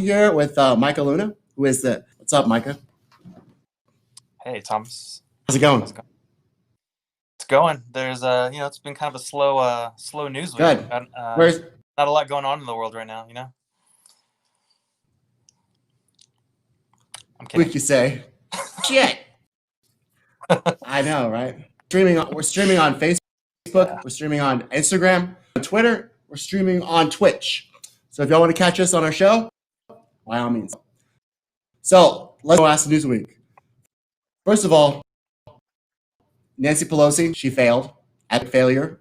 here with Micah Luna, who is the. What's up, Micah? Hey, Thomas. How's it going? How's it going? It's going. There's it's been kind of a slow news week. Good. Not a lot going on in the world right now. I'm kidding. Week you say? Shit. I know, right? We're streaming on Facebook. Yeah. We're streaming on Instagram, on Twitter. We're streaming on Twitch. So if y'all want to catch us on our show, by all means. So let's go ask the news of the week. First of all, Nancy Pelosi, she failed. Epic failure.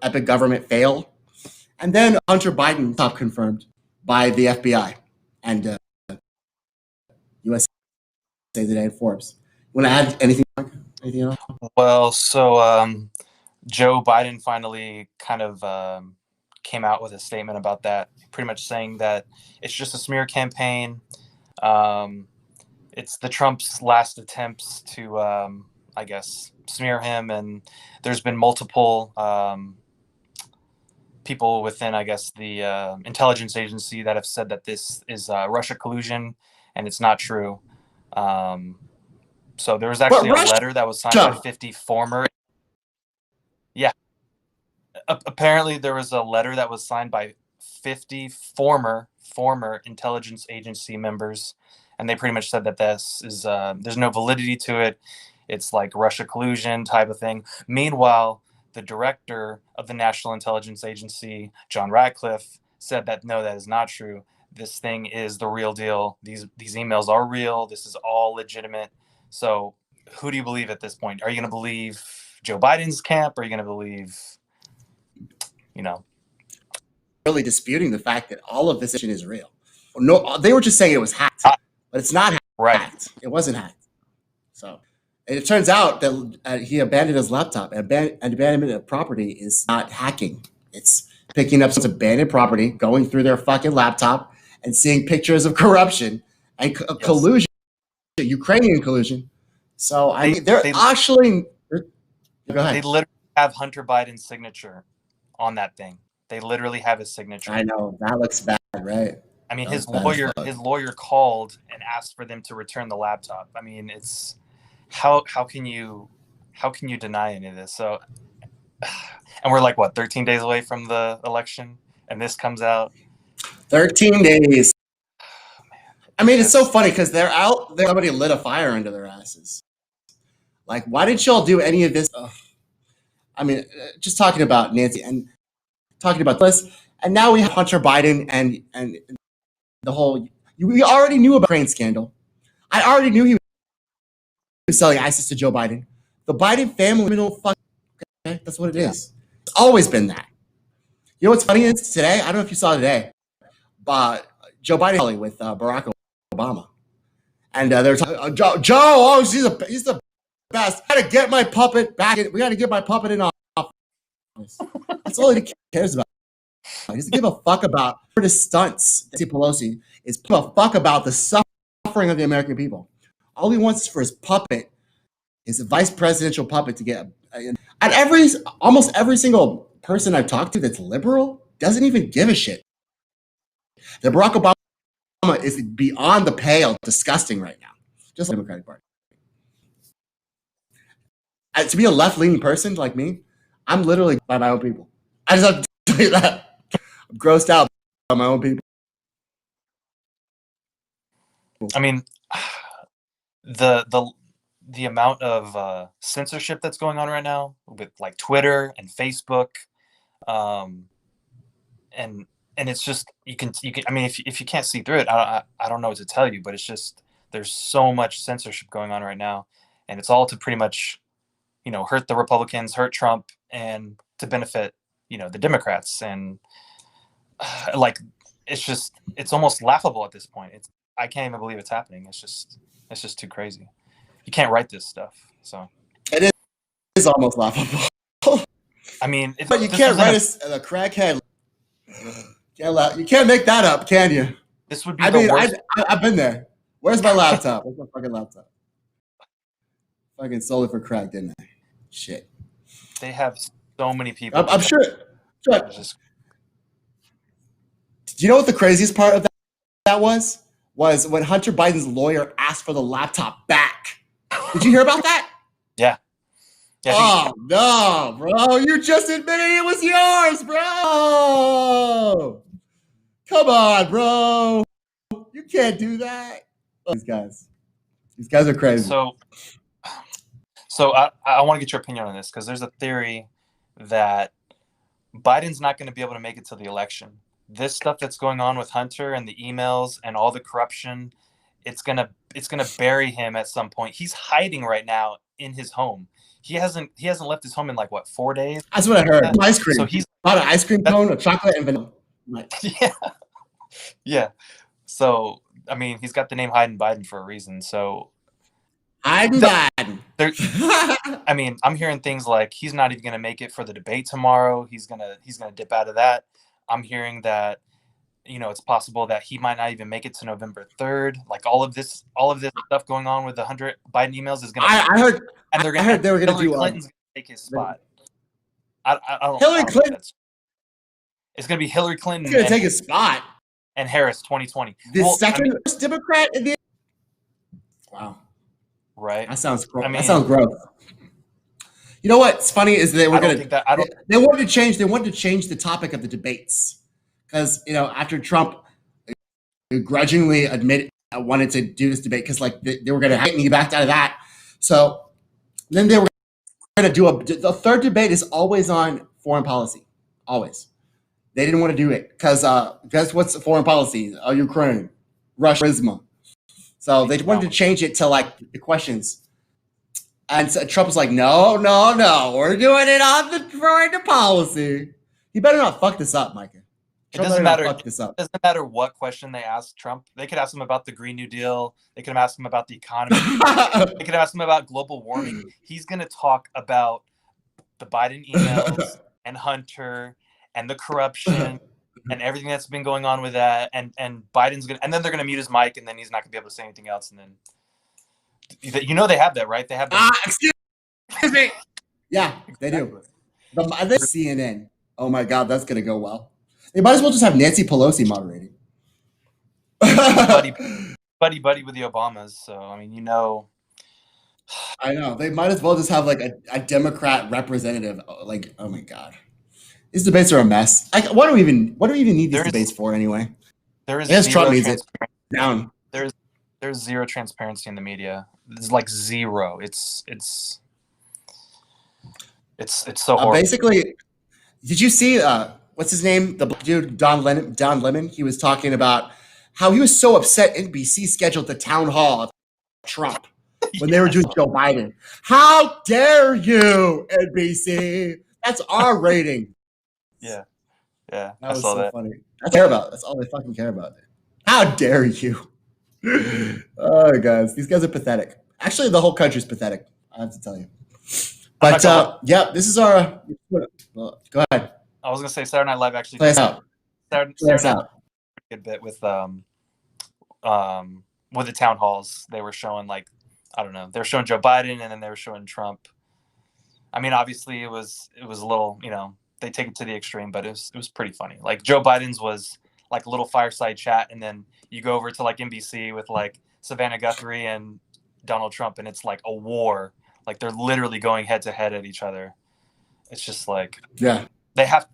Epic government fail. And then Hunter Biden top confirmed by the FBI and USA Today and Forbes. You want to add anything else? Well, so Joe Biden finally kind of came out with a statement about that, pretty much saying that it's just a smear campaign. It's the Trump's last attempts to, I guess, smear him, and there's been multiple people within, I guess, the intelligence agency that have said that this is Russia collusion, and it's not true. So there was actually a letter that was signed by 50 former. Yeah. Apparently there was a letter that was signed by 50 former intelligence agency members, and they pretty much said that this is there's no validity to it. It's like Russia collusion type of thing. Meanwhile, the director of the National Intelligence Agency, John Ratcliffe, said that no, that is not true. This thing is the real deal. These emails are real. This is all legitimate. So who do you believe at this point? Are you going to believe Joe Biden's camp? Or are you going to believe, Really disputing the fact that all of this is real. No, they were just saying it was hacked, but it's not hacked. Right. It wasn't hacked. So it turns out that he abandoned his laptop. Abandonment of property is not hacking. It's picking up some abandoned property, going through their fucking laptop, and seeing pictures of corruption and collusion, Ukrainian collusion. So they're actually. Go ahead. They literally have Hunter Biden's signature on that thing. They literally have his signature. I know that looks bad, right? I mean, his lawyer called and asked for them to return the laptop. I mean, it's how can you deny any of this? So, and we're like 13 days away from the election, and this comes out. 13 days. I mean, it's so funny because they're out there. Somebody lit a fire under their asses. Like, why didn't y'all do any of this? I mean, just talking about Nancy and talking about this, and now we have Hunter Biden and the whole. We already knew about the Ukraine scandal. I already knew he was selling ISIS to Joe Biden. The Biden family, okay, that's what it is. It's always been that. You know what's funny is today? I don't know if you saw today, but Joe Biden with Barack Obama, and they're talking. Joe, he's the best. I gotta get my puppet back. We gotta get my puppet in office. That's all he cares about. He doesn't give a fuck about the stunts. Nancy Pelosi is give a fuck about the suffering of the American people. All he wants is for his puppet, his vice presidential puppet, to get. And almost every single person I've talked to that's liberal doesn't even give a shit. That Barack Obama is beyond the pale, disgusting right now. Just like the Democratic Party. To be a left-leaning person like me, I'm literally by my own people. I just have to tell you that. I'm grossed out by my own people. I mean, the amount of censorship that's going on right now with like Twitter and Facebook, and it's just you can. I mean, if you can't see through it, I don't know what to tell you. But it's just there's so much censorship going on right now, and it's all to pretty much, hurt the Republicans, hurt Trump, and to benefit, the Democrats. And it's almost laughable at this point. I can't even believe it's happening. It's just too crazy. You can't write this stuff. So it is almost laughable. I mean, but you can't write a crackhead. You can't make that up, can you? This would be the worst. I've been there. Where's my laptop? Where's my fucking laptop? Fucking sold it for crack, didn't I? Shit. They have so many people. I'm sure. Do you know what the craziest part of that was when Hunter Biden's lawyer asked for the laptop back. Did you hear about that? Yeah. Oh no, bro! You just admitted it was yours, bro. Come on, bro. You can't do that. These guys are crazy. So I want to get your opinion on this because there's a theory that Biden's not going to be able to make it to the election. This stuff that's going on with Hunter and the emails and all the corruption, it's gonna bury him at some point. He's hiding right now in his home. He hasn't left his home in like what, 4 days? That's what I heard. Ice cream. So he's bought an ice cream cone, a chocolate, and vanilla. Yeah. So I mean, he's got the name Hayden Biden for a reason. So Hayden Biden. I mean, I'm hearing things like he's not even going to make it for the debate tomorrow. He's gonna dip out of that. I'm hearing that, it's possible that he might not even make it to November 3rd. Like all of this stuff going on with the 100 Biden emails is going to. I heard they were going to do. Clinton's going to take his spot. I don't. Hillary Clinton. It's going to be Hillary Clinton. He's going to take his spot. And Harris, 2020. The second Democrat in the. Wow. Right. That sounds gross. That sounds gross. You know what's funny is they were going to. They wanted to change the topic of the debates because after Trump grudgingly wanted to do this debate because they were going to hate me, he backed out of that. So then they were going to do the third debate is always on foreign policy, always. They didn't want to do it because guess what's foreign policy? Ukraine, Russia, Prisma. So they wanted to change it to the questions. And so Trump was like, no, we're doing it on the foreign policy. You better not fuck this up, Micah. It doesn't matter. It doesn't matter what question they ask Trump. They could ask him about the Green New Deal. They could ask him about the economy. They could ask him about global warming. He's going to talk about the Biden emails and Hunter and the corruption and everything that's been going on with that. And Biden's going to, and then they're going to mute his mic and then he's not going to be able to say anything else. And then, they have that, right? They have that. Excuse me. Yeah, they do. The CNN. Oh my God, that's going to go well. They might as well just have Nancy Pelosi moderating. buddy with the Obamas. So, I mean, I know. They might as well just have a Democrat representative. Oh my God. These debates are a mess. What do we even need these debates for anyway? There is Trump needs it down. There's zero transparency in the media. There's zero. It's so horrible. Basically, did you see what's his name? The dude Don Lemon. He was talking about how he was so upset NBC scheduled the town hall of Trump when they were doing Joe Biden. How dare you, NBC? That's our rating. Yeah. That was so funny. That's all they fucking care about. How dare you? Oh, guys, these guys are pathetic. Actually, the whole country's pathetic. I have to tell you. But this is our. Well, go ahead. I was gonna say Saturday Night Live actually. Play us out. Saturday Night a good bit with the town halls. They were showing I don't know. They were showing Joe Biden and then they were showing Trump. I mean, obviously it was a little, they take it to the extreme, but it was pretty funny. Joe Biden's was a little fireside chat, and then you go over to NBC with Savannah Guthrie and Donald Trump, and it's a war. They're literally going head to head at each other. It's just they have.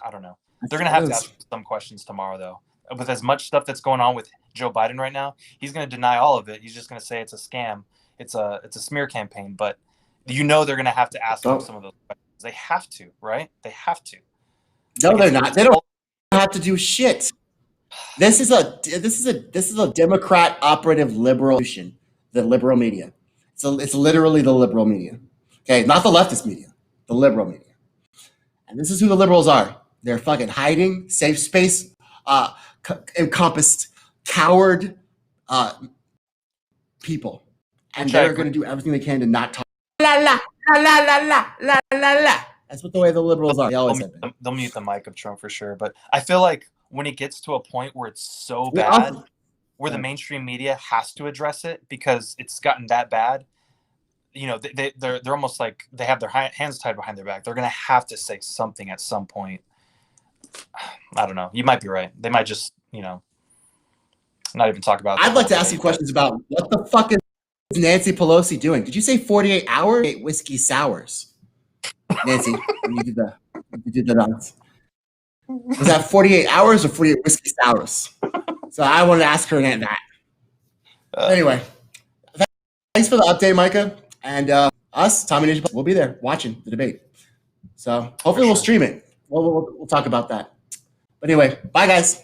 I don't know. They're gonna have to ask some questions tomorrow, though. With as much stuff that's going on with Joe Biden right now, he's gonna deny all of it. He's just gonna say it's a scam. It's a smear campaign. But they're gonna have to ask him some of those questions. They have to, right? They have to. No, they're not. They don't have to do shit. This is a Democrat operative liberal solution. The liberal media. It's literally the liberal media. Okay, not the leftist media. The liberal media. And this is who the liberals are. They're fucking hiding, safe space, encompassed, coward people. And they're going to do everything they can to not talk. La, la, la, la, la, la, la, la, la. That's what the way the liberals are. They always have been. They'll mute the mic of Trump for sure. But I feel like when it gets to a point where it's so bad, where the mainstream media has to address it because it's gotten that bad, they're almost they have their hands tied behind their back. They're going to have to say something at some point. I don't know. You might be right. They might just, not even talk about. I'd like to ask you questions about what the fuck is Nancy Pelosi doing? Did you say 48 hours? 8 whiskey sours. Nancy, you did the dance. Was that 48 hours or 48 whiskey sours? So I wanted to ask her that. Anyway, thanks for the update, Micah. And us, Tommy Ninja, we'll be there watching the debate. So hopefully we'll stream it. We'll talk about that. But anyway, bye, guys.